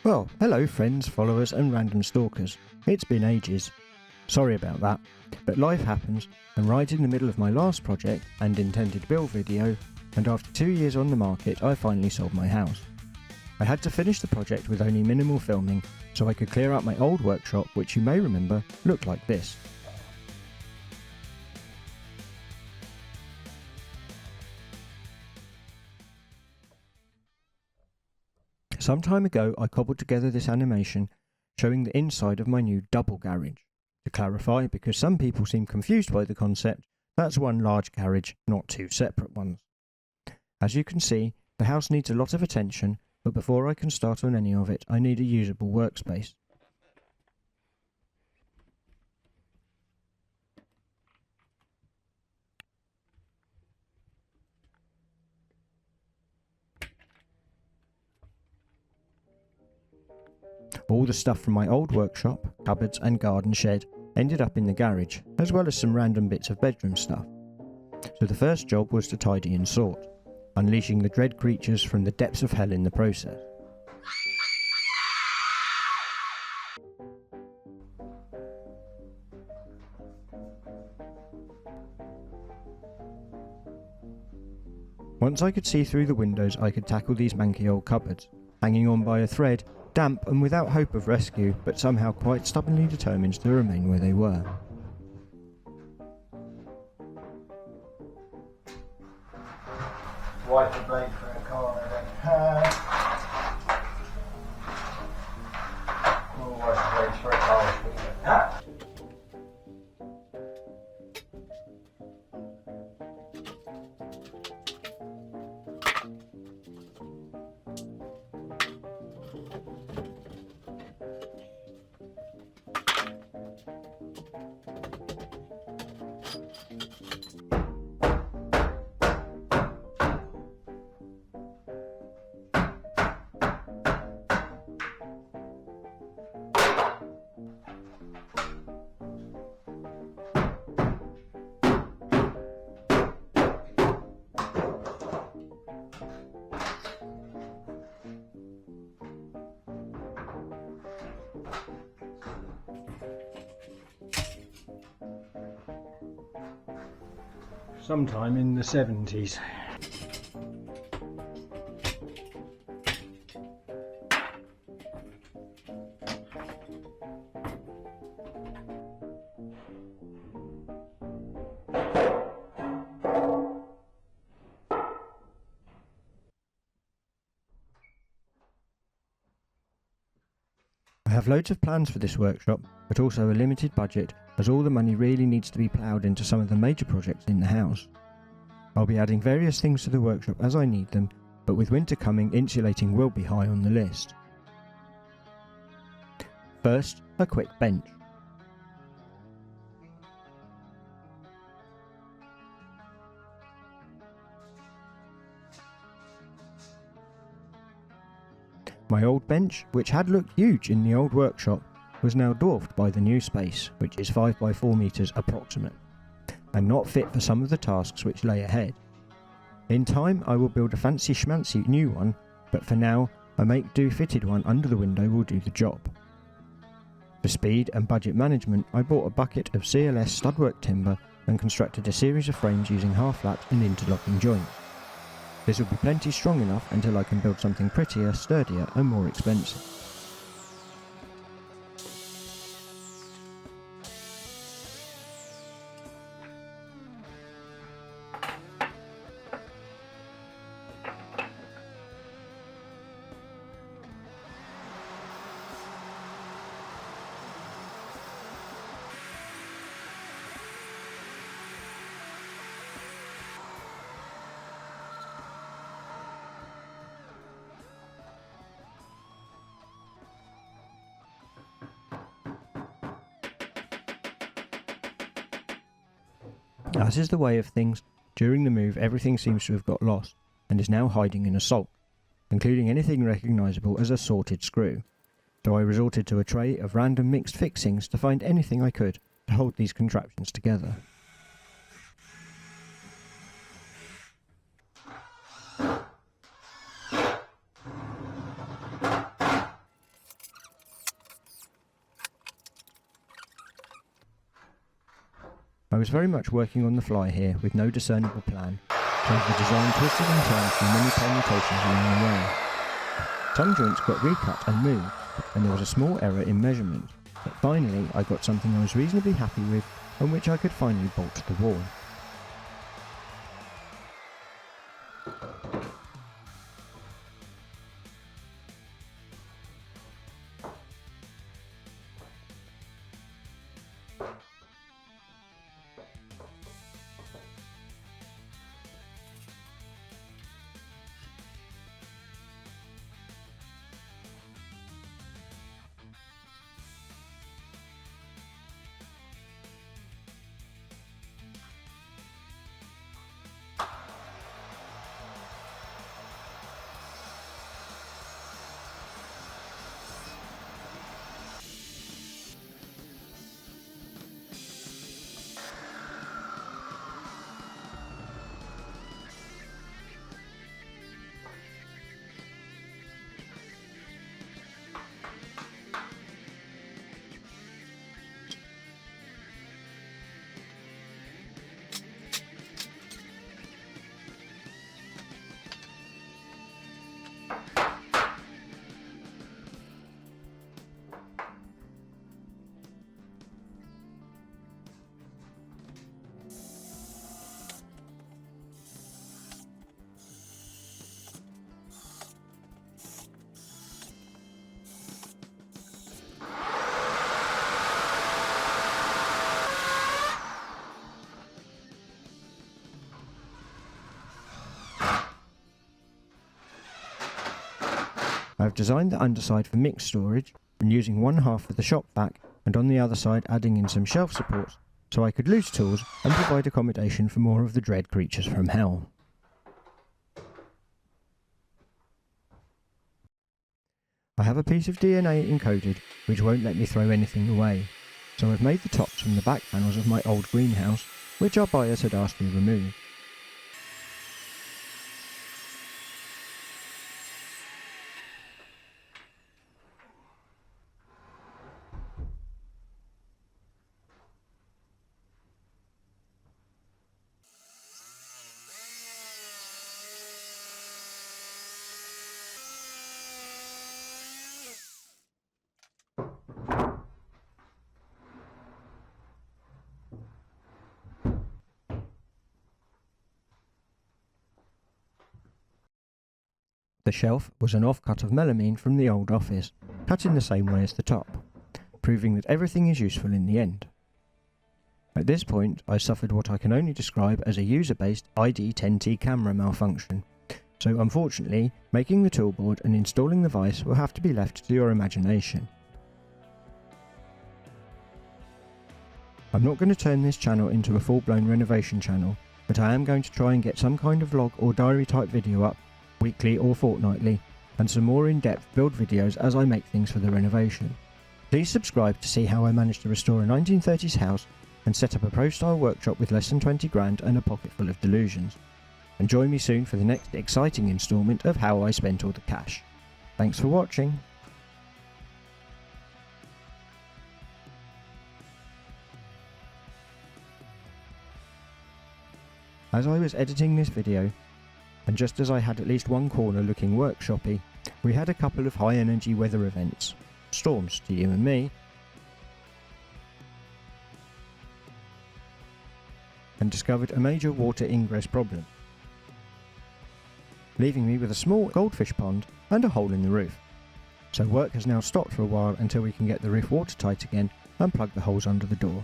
Well, hello friends, followers and random stalkers. It's been ages. Sorry about that, but life happens, and right in the middle of my last project and intended build video, and after 2 years on the market, I finally sold my house. I had to finish the project with only minimal filming, so I could clear out my old workshop, which you may remember looked like this. Some time ago I cobbled together this animation showing the inside of my new double garage. To clarify, because some people seem confused by the concept, that's one large garage, not two separate ones. As you can see, the house needs a lot of attention, but before I can start on any of it, I need a usable workspace. All the stuff from my old workshop, cupboards and garden shed ended up in the garage, as well as some random bits of bedroom stuff. So the first job was to tidy and sort, unleashing the dread creatures from the depths of hell in the process. Once I could see through the windows, I could tackle these manky old cupboards, hanging on by a thread, damp and without hope of rescue, but somehow quite stubbornly determined to remain where they were. Wiper blade for a car I don't have. More wiper blades for a car I don't have. Sometime in the 70s. I have loads of plans for this workshop, but also a limited budget, as all the money really needs to be ploughed into some of the major projects in the house. I'll be adding various things to the workshop as I need them, but with winter coming, insulating will be high on the list. First, a quick bench. My old bench, which had looked huge in the old workshop, was now dwarfed by the new space, which is 5 by 4 meters approximate, and not fit for some of the tasks which lay ahead. In time I will build a fancy schmancy new one, but for now a make-do fitted one under the window will do the job. For speed and budget management, I bought a bucket of CLS studwork timber and constructed a series of frames using half-flat and interlocking joints. This will be plenty strong enough until I can build something prettier, sturdier and more expensive. As is the way of things, during the move everything seems to have got lost, and is now hiding in a sulk, including anything recognisable as a sorted screw, so I resorted to a tray of random mixed fixings to find anything I could to hold these contraptions together. was very much working on the fly here with no discernible plan, so the design twisted and turned through many permutations along the way. Some joints got recut and moved, and there was a small error in measurement, but finally I got something I was reasonably happy with and which I could finally bolt to the wall. I have designed the underside for mixed storage and using one half of the shop vac and on the other side adding in some shelf supports so I could loose tools and provide accommodation for more of the dread creatures from hell. I have a piece of DNA encoded which won't let me throw anything away, so I've made the tops from the back panels of my old greenhouse, which our buyers had asked me remove. The shelf was an offcut of melamine from the old office, cut in the same way as the top, proving that everything is useful in the end. At this point, I suffered what I can only describe as a user-based ID10T camera malfunction, so unfortunately, making the toolboard and installing the vise will have to be left to your imagination. I'm not going to turn this channel into a full-blown renovation channel, but I am going to try and get some kind of vlog or diary type video up weekly or fortnightly, and some more in-depth build videos as I make things for the renovation. Please subscribe to see how I managed to restore a 1930s house and set up a pro-style workshop with less than 20 grand and a pocket full of delusions. And join me soon for the next exciting instalment of how I spent all the cash. Thanks for watching. As I was editing this video, and just as I had at least one corner looking workshoppy, we had a couple of high energy weather events, storms to you and me, and discovered a major water ingress problem, leaving me with a small goldfish pond and a hole in the roof. So work has now stopped for a while until we can get the roof watertight again and plug the holes under the door.